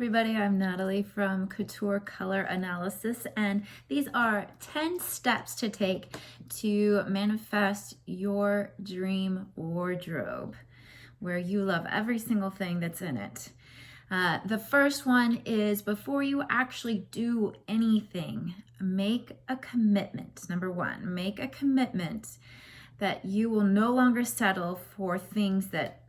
everybody, I'm Natalie from Couture Color Analysis, and these are 10 steps to take to manifest your dream wardrobe, where you love every single thing that's in it. The first one is, before you actually do anything, make a commitment. Number one, make a commitment that you will no longer settle for things that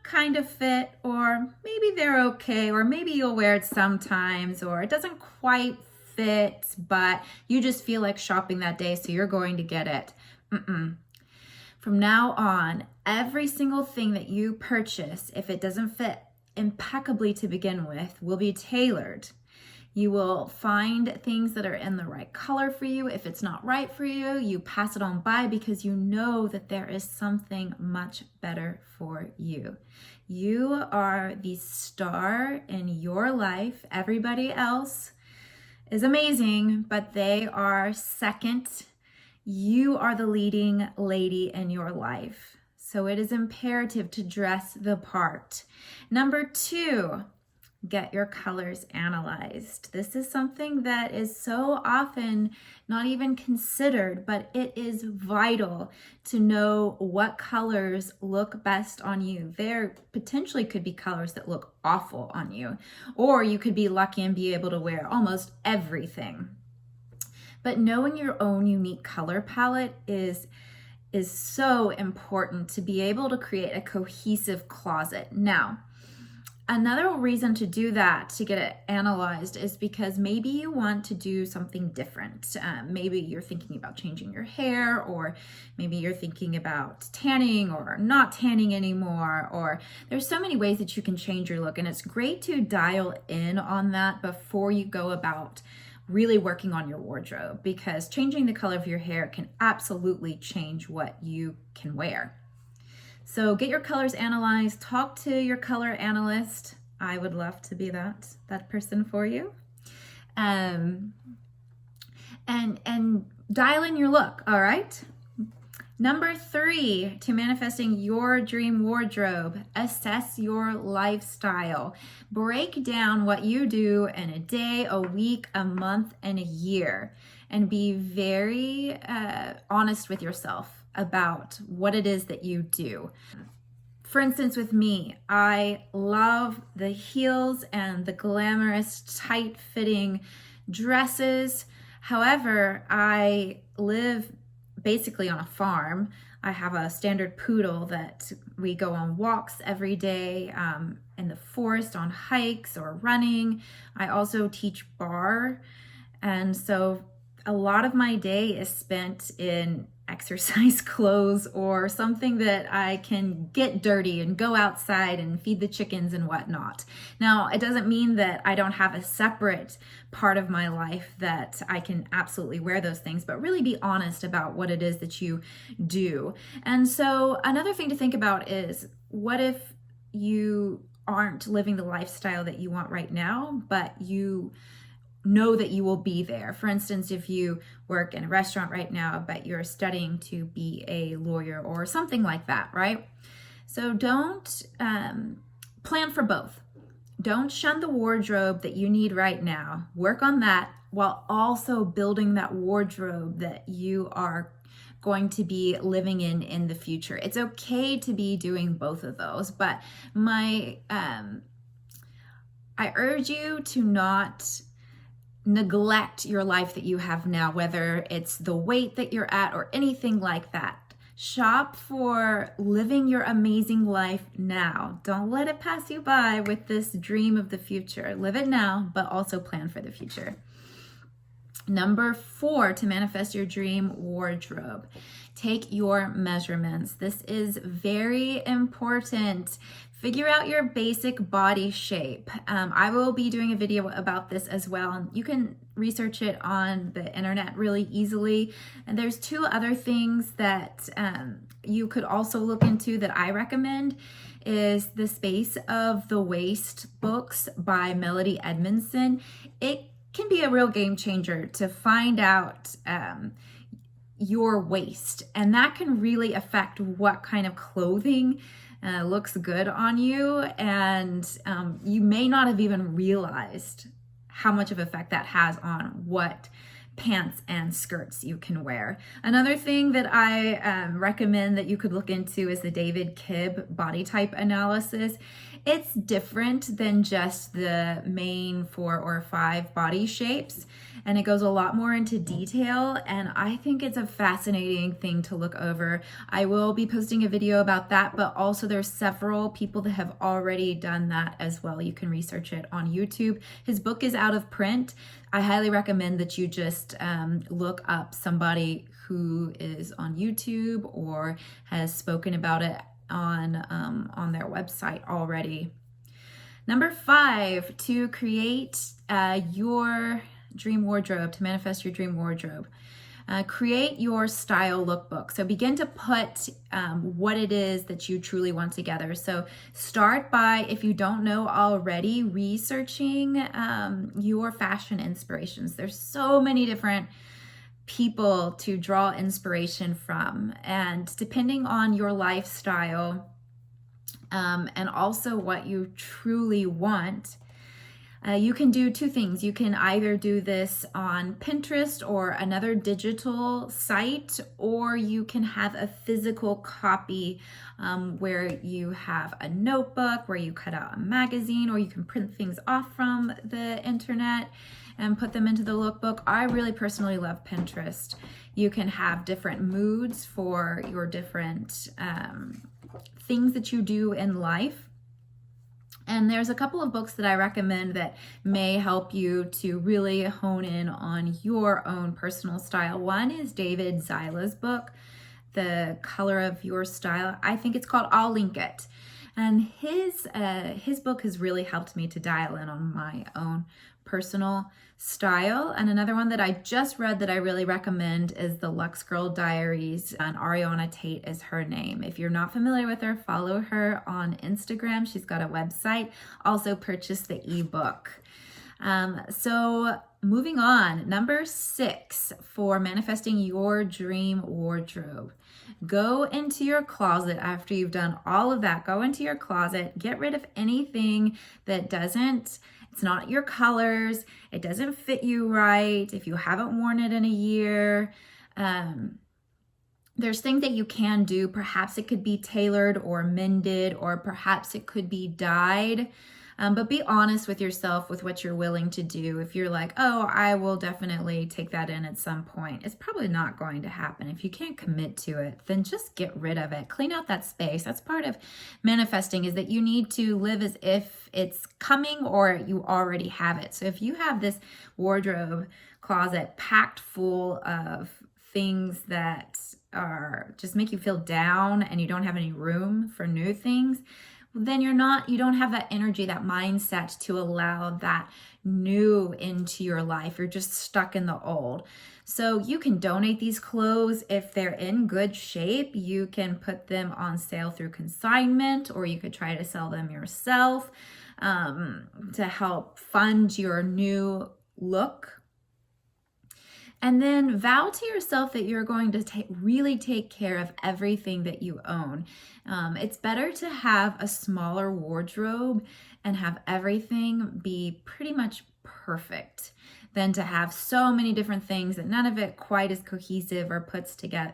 kind of fit, or maybe they're okay, or maybe you'll wear it sometimes, or it doesn't quite fit, but you just feel like shopping that day, so you're going to get it. From now on, every single thing that you purchase, if it doesn't fit impeccably to begin with, will be tailored. You will find things that are in the right color for you. If it's not right for you, you pass it on by because you know that there is something much better for you. You are the star in your life. Everybody else is amazing, but they are second. You are the leading lady in your life. So it is imperative to dress the part. Number two, get your colors analyzed. This is something that is so often not even considered, but it is vital to know what colors look best on you. There potentially could be colors that look awful on you, or you could be lucky and be able to wear almost everything. But knowing your own unique color palette is so important to be able to create a cohesive closet. Now, another reason to do that, to get it analyzed, is because maybe you want to do something different. Maybe you're thinking about changing your hair, or maybe you're thinking about tanning or not tanning anymore, or there's so many ways that you can change your look, and it's great to dial in on that before you go about really working on your wardrobe, because changing the color of your hair can absolutely change what you can wear. So get your colors analyzed, talk to your color analyst. I would love to be that person for you. And dial in your look, all right? Number three, to manifesting your dream wardrobe, assess your lifestyle. Break down what you do in a day, a week, a month, and a year, and be very honest with yourself about what it is that you do. For instance, with me, I love the heels and the glamorous, tight-fitting dresses. However, I live basically on a farm. I have a standard poodle that we go on walks every day in the forest, on hikes or running. I also teach bar, and so a lot of my day is spent in exercise clothes or something that I can get dirty and go outside and feed the chickens and whatnot. Now, it doesn't mean that I don't have a separate part of my life that I can absolutely wear those things, but really be honest about what it is that you do. And so another thing to think about is, what if you aren't living the lifestyle that you want right now, but you know that you will be there? For instance, if you work in a restaurant right now, but you're studying to be a lawyer or something like that, right? So don't plan for both. Don't shun the wardrobe that you need right now. Work on that while also building that wardrobe that you are going to be living in the future. It's okay to be doing both of those, but I urge you to not neglect your life that you have now, whether it's the weight that you're at or anything like that. Shop for living your amazing life now. Don't let it pass you by with this dream of the future. Live it now, but also plan for the future. Number four, to manifest your dream wardrobe, take your measurements. This is very important. Figure out your basic body shape. I will be doing a video about this as well. You can research it on the internet really easily. And there's two other things that you could also look into that I recommend, is the Space of the Waist books by Melody Edmondson. It can be a real game changer to find out your waist, and that can really affect what kind of clothing looks good on you, and you may not have even realized how much of effect that has on what pants and skirts you can wear. Another thing that I recommend that you could look into is the David Kibbe body type analysis. It's different than just the main 4 or 5 body shapes, and it goes a lot more into detail, and I think it's a fascinating thing to look over. I will be posting a video about that, but also there's several people that have already done that as well. You can research it on YouTube. His book is out of print. I highly recommend that you just look up somebody who is on YouTube or has spoken about it on their website already. Number 5, to create your dream wardrobe, to manifest your dream wardrobe. Create your style lookbook. So begin to put what it is that you truly want together. So start by, if you don't know already, researching your fashion inspirations. There's so many different people to draw inspiration from, and depending on your lifestyle and also what you truly want, you can do 2 things. You can either do this on Pinterest or another digital site, or you can have a physical copy where you have a notebook where you cut out a magazine, or you can print things off from the internet and put them into the lookbook. I really personally love Pinterest. You can have different moods for your different things that you do in life. And there's a couple of books that I recommend that may help you to really hone in on your own personal style. One is David Zyla's book, The Color of Your Style. I think it's called, I'll link it. And his book has really helped me to dial in on my own personal style. And another one that I just read that I really recommend is the Luxe Girl Diaries, and Arryana Tate is her name. If you're not familiar with her, follow her on Instagram. She's got a website. Also purchase the ebook. So moving on, number 6 for manifesting your dream wardrobe. Go into your closet after you've done all of that. Go into your closet, get rid of anything that it's not your colors, it doesn't fit you right, if you haven't worn it in a year. There's things that you can do. Perhaps it could be tailored or mended, or perhaps it could be dyed. But be honest with yourself with what you're willing to do. If you're like, oh, I will definitely take that in at some point, it's probably not going to happen. If you can't commit to it, then just get rid of it. Clean out that space. That's part of manifesting, is that you need to live as if it's coming or you already have it. So if you have this wardrobe closet packed full of things that are just make you feel down and you don't have any room for new things, then you don't have that energy, that mindset to allow that new into your life. You're just stuck in the old. So you can donate these clothes. If they're in good shape, you can put them on sale through consignment, or you could try to sell them yourself to help fund your new look. And then vow to yourself that you're going to really take care of everything that you own. It's better to have a smaller wardrobe and have everything be pretty much perfect than to have so many different things that none of it quite as cohesive or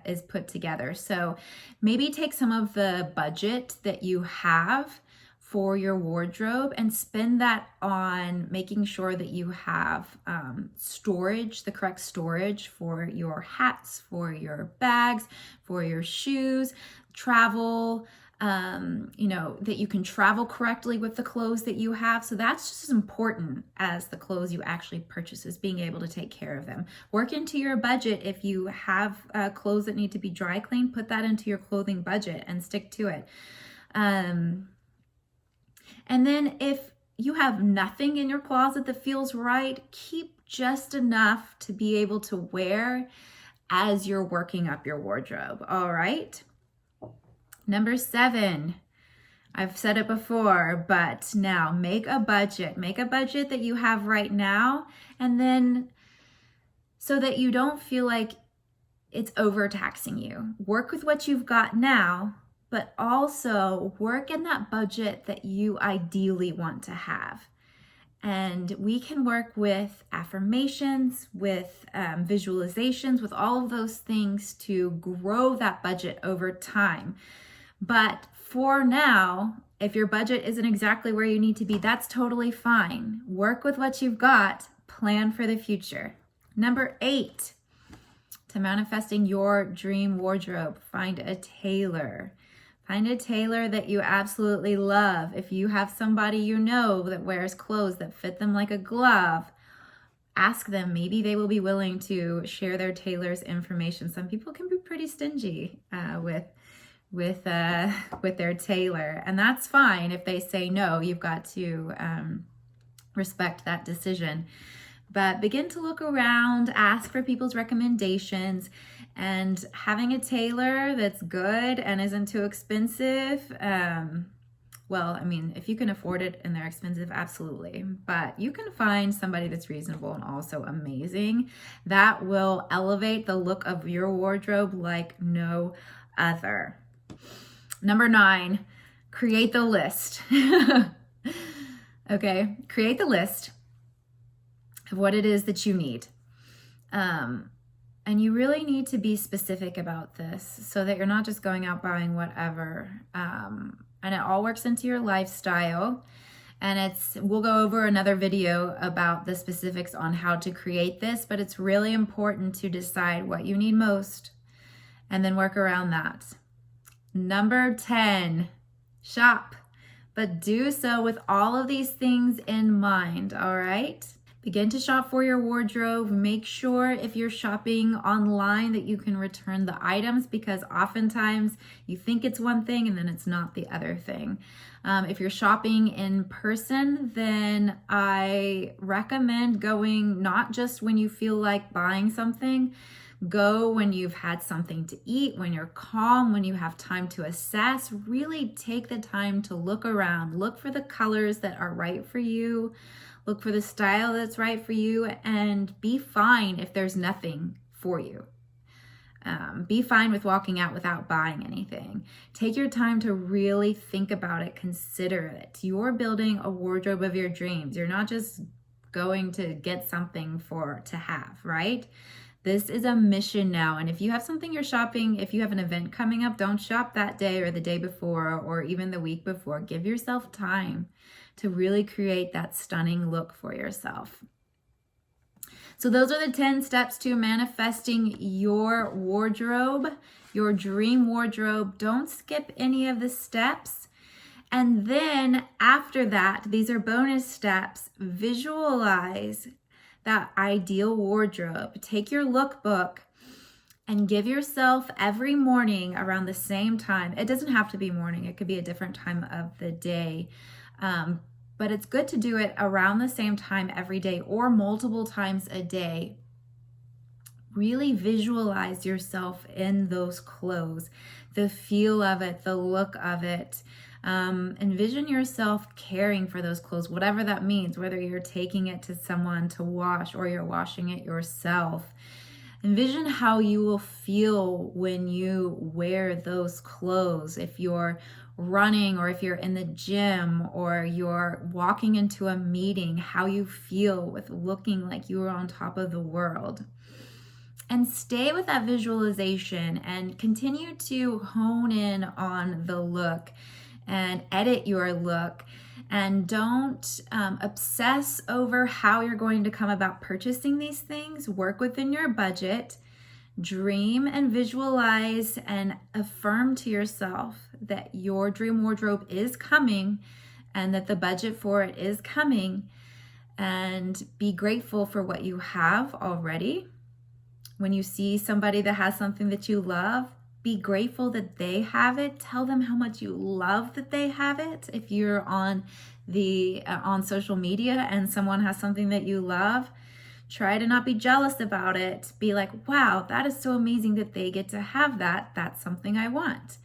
is put together. So maybe take some of the budget that you have for your wardrobe and spend that on making sure that you have storage, the correct storage for your hats, for your bags, for your shoes, travel, that you can travel correctly with the clothes that you have. So that's just as important as the clothes you actually purchase, is being able to take care of them. Work into your budget. If you have clothes that need to be dry cleaned, put that into your clothing budget and stick to it. And then if you have nothing in your closet that feels right, keep just enough to be able to wear as you're working up your wardrobe. All right. Number 7, I've said it before, but now make a budget. Make a budget that you have right now, and then so that you don't feel like it's overtaxing you. Work with what you've got now, but also work in that budget that you ideally want to have. And we can work with affirmations, with visualizations, with all of those things to grow that budget over time. But for now, if your budget isn't exactly where you need to be, that's totally fine. Work with what you've got, plan for the future. Number 8, to manifesting your dream wardrobe, find a tailor. Find a tailor that you absolutely love. If you have somebody you know that wears clothes that fit them like a glove, ask them. Maybe they will be willing to share their tailor's information. Some people can be pretty stingy with their tailor, and that's fine. If they say no, you've got to respect that decision. But begin to look around, ask for people's recommendations, and having a tailor that's good and isn't too expensive, well, I mean, if you can afford it and they're expensive, absolutely. But you can find somebody that's reasonable and also amazing. That will elevate the look of your wardrobe like no other. Number 9, create the list. Okay, create the list of what it is that you need. And you really need to be specific about this so that you're not just going out buying whatever. And it all works into your lifestyle. And we'll go over another video about the specifics on how to create this, but it's really important to decide what you need most and then work around that. Number 10, shop, but do so with all of these things in mind, all right? Begin to shop for your wardrobe. Make sure if you're shopping online that you can return the items, because oftentimes you think it's one thing and then it's not the other thing. If you're shopping in person, then I recommend going not just when you feel like buying something. Go when you've had something to eat, when you're calm, when you have time to assess. Really take the time to look around. Look for the colors that are right for you. Look for the style that's right for you, and be fine if there's nothing for you. Be fine with walking out without buying anything. Take your time to really think about it, consider it. You're building a wardrobe of your dreams. You're not just going to get something to have, right? This is a mission now. And if you have something you're shopping, if you have an event coming up, don't shop that day or the day before or even the week before. Give yourself time to really create that stunning look for yourself. So those are the 10 steps to manifesting your wardrobe, your dream wardrobe. Don't skip any of the steps. And then after that, these are bonus steps. Visualize that ideal wardrobe. Take your lookbook and give yourself every morning around the same time. It doesn't have to be morning. It could be a different time of the day. But it's good to do it around the same time every day or multiple times a day. Really visualize yourself in those clothes, the feel of it, the look of it. Envision yourself caring for those clothes, whatever that means, whether you're taking it to someone to wash or you're washing it yourself. Envision how you will feel when you wear those clothes. If you're running or if you're in the gym or you're walking into a meeting, how you feel with looking like you are on top of the world. And stay with that visualization and continue to hone in on the look and edit your look. And don't obsess over how you're going to come about purchasing these things. Work within your budget. Dream and visualize and affirm to yourself that your dream wardrobe is coming and that the budget for it is coming. And be grateful for what you have already. When you see somebody that has something that you love, be grateful that they have it. Tell them how much you love that they have it. If you're on social media and someone has something that you love, try to not be jealous about it. Be like, wow, that is so amazing that they get to have that. That's something I want.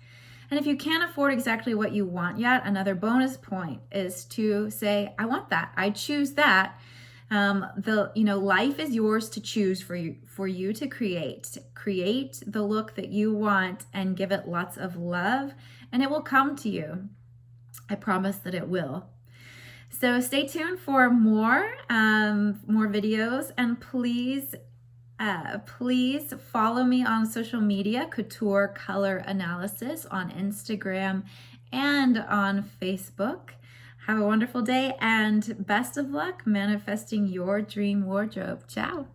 And if you can't afford exactly what you want yet, another bonus point is to say, I want that. I choose that. Life is yours to choose, for you to create the look that you want and give it lots of love, and it will come to you. I promise that it will. So stay tuned for more videos, and please follow me on social media, Couture Color Analysis, on Instagram and on Facebook. Have a wonderful day and best of luck manifesting your dream wardrobe. Ciao.